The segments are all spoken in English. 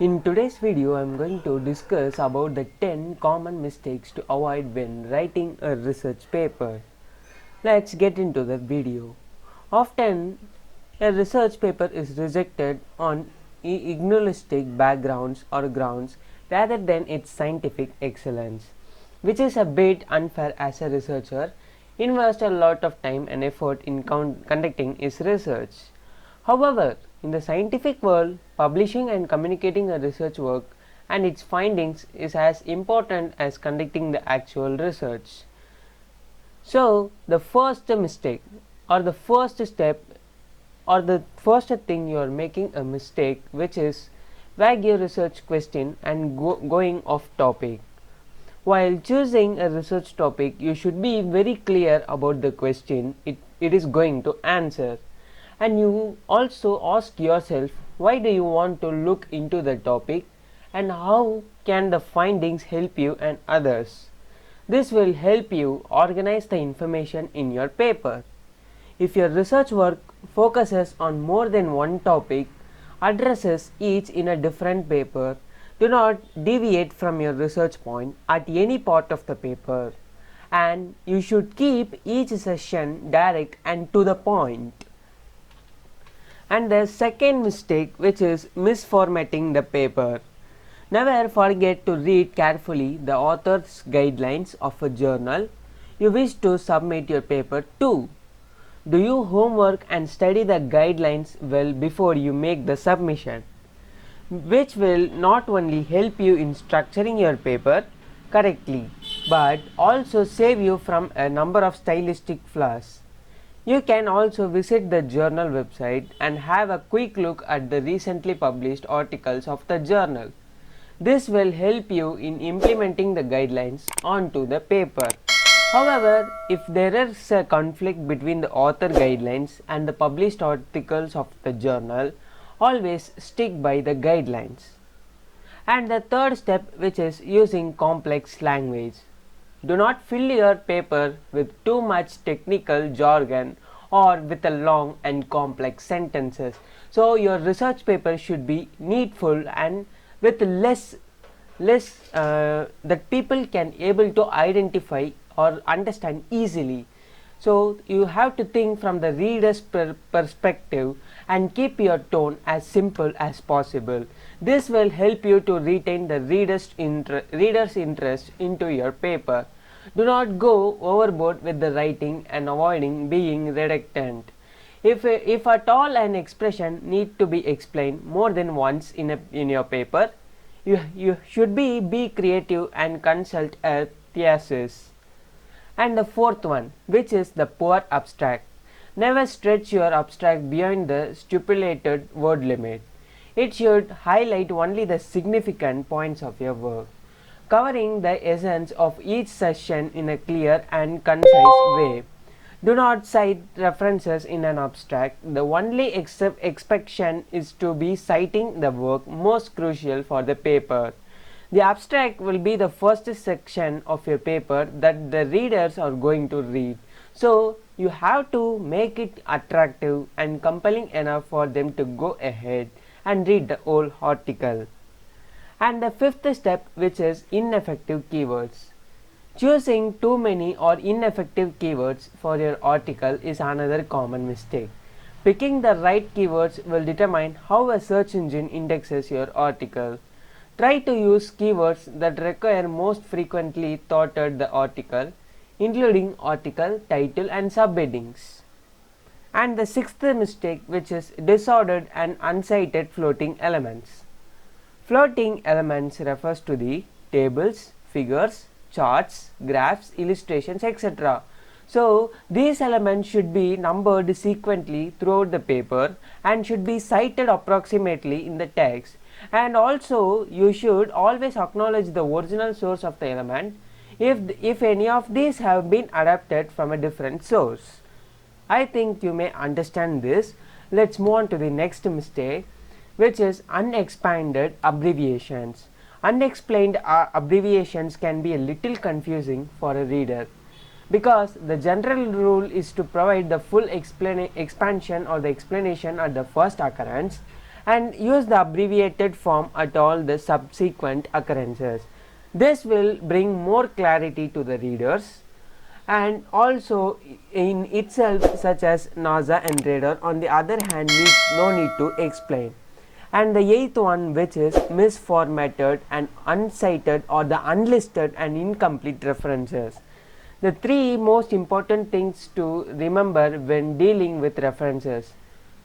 In today's video, I am going to discuss about the 10 common mistakes to avoid when writing a research paper. Let's get into the video. Often, a research paper is rejected on ignolistic backgrounds or grounds rather than its scientific excellence, which is a bit unfair as a researcher invests a lot of time and effort in conducting his research. However, in the scientific world, publishing and communicating a research work and its findings is as important as conducting the actual research. So, the first mistake or the first step or the first thing you are making a mistake, which is vague your research question and going off topic. While choosing a research topic, you should be very clear about the question it is going to answer. And you also ask yourself, why do you want to look into the topic and how can the findings help you and others. This will help you organize the information in your paper. If your research work focuses on more than one topic, addresses each in a different paper, do not deviate from your research point at any part of the paper, and you should keep each session direct and to the point. And the second mistake, which is misformatting the paper. Never forget to read carefully the author's guidelines of a journal you wish to submit your paper to. Do your homework and study the guidelines well before you make the submission, which will not only help you in structuring your paper correctly, but also save you from a number of stylistic flaws. You can also visit the journal website and have a quick look at the recently published articles of the journal. This will help you in implementing the guidelines onto the paper. However, if there is a conflict between the author guidelines and the published articles of the journal, always stick by the guidelines. And the third step, which is using complex language. Do not fill your paper with too much technical jargon or with a long and complex sentences. So your research paper should be needful and with less that people can able to identify or understand easily. So you have to think from the reader's perspective and keep your tone as simple as possible. This will help you to retain the reader's interest into your paper. Do not go overboard with the writing and avoiding being redundant. If at all an expression need to be explained more than once in your paper, you should be creative and consult a thesis. And the fourth one, which is the poor abstract. Never stretch your abstract beyond the stipulated word limit. It should highlight only the significant points of your work, covering the essence of each session in a clear and concise way. Do not cite references in an abstract. The only expectation is to be citing the work most crucial for the paper. The abstract will be the first section of your paper that the readers are going to read. So you have to make it attractive and compelling enough for them to go ahead and read the whole article. And the fifth step, which is ineffective keywords. Choosing too many or ineffective keywords for your article is another common mistake. Picking the right keywords will determine how a search engine indexes your article. Try to use keywords that recur most frequently thoughted the article, including article, title and subheadings. And the sixth mistake, which is disordered and uncited floating elements. Floating elements refers to the tables, figures, charts, graphs, illustrations, etc. So these elements should be numbered sequentially throughout the paper and should be cited approximately in the text. And also you should always acknowledge the original source of the element if any of these have been adapted from a different source. I think you may understand this. Let's move on to the next mistake, which is unexplained abbreviations. Unexplained abbreviations can be a little confusing for a reader, because the general rule is to provide the full expansion or the explanation at the first occurrence and use the abbreviated form at all the subsequent occurrences. This will bring more clarity to the readers, and also in itself, such as NASA and radar, on the other hand, needs no need to explain. And the eighth one, which is misformatted and uncited or the unlisted and incomplete references. The three most important things to remember when dealing with references.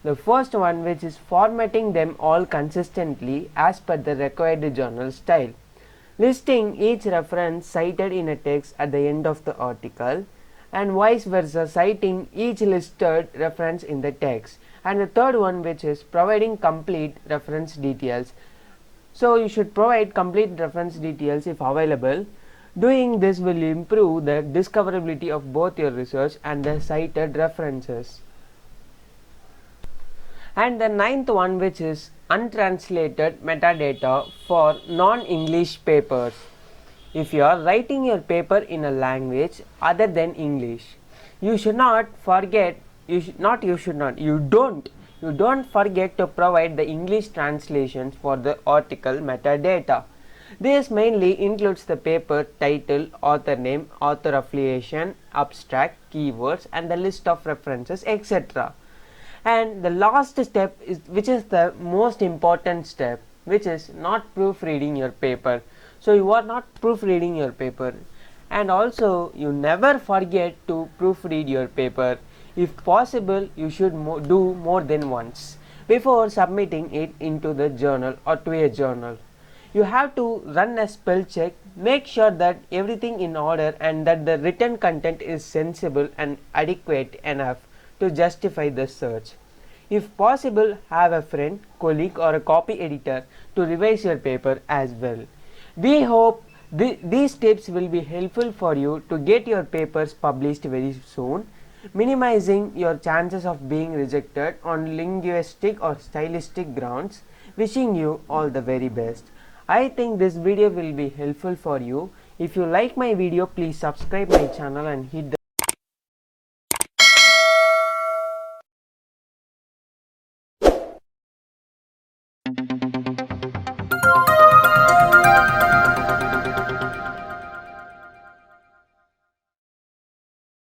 The first one, which is formatting them all consistently as per the required journal style. Listing each reference cited in a text at the end of the article, and vice versa, citing each listed reference in the text. And the third one, which is providing complete reference details. So you should provide complete reference details if available. Doing this will improve the discoverability of both your research and the cited references. And the ninth one, which is untranslated metadata for non-English papers. If you are writing your paper in a language other than English, you don't forget to provide the English translations for the article metadata. This mainly includes the paper title, author name, author affiliation, abstract, keywords, and the list of references, etc. And the last step is, which is the most important step, which is not proofreading your paper. So you are not proofreading your paper, and also you never forget to proofread your paper. If possible, you should do more than once before submitting it into the journal or to a journal. You have to run a spell check, make sure that everything in order and that the written content is sensible and adequate enough to justify the search. If possible, have a friend, colleague, or a copy editor to revise your paper as well. We hope these tips will be helpful for you to get your papers published very soon, minimizing your chances of being rejected on linguistic or stylistic grounds. Wishing you all the very best. I think this video will be helpful for you. If you like my video, please subscribe my channel and hit the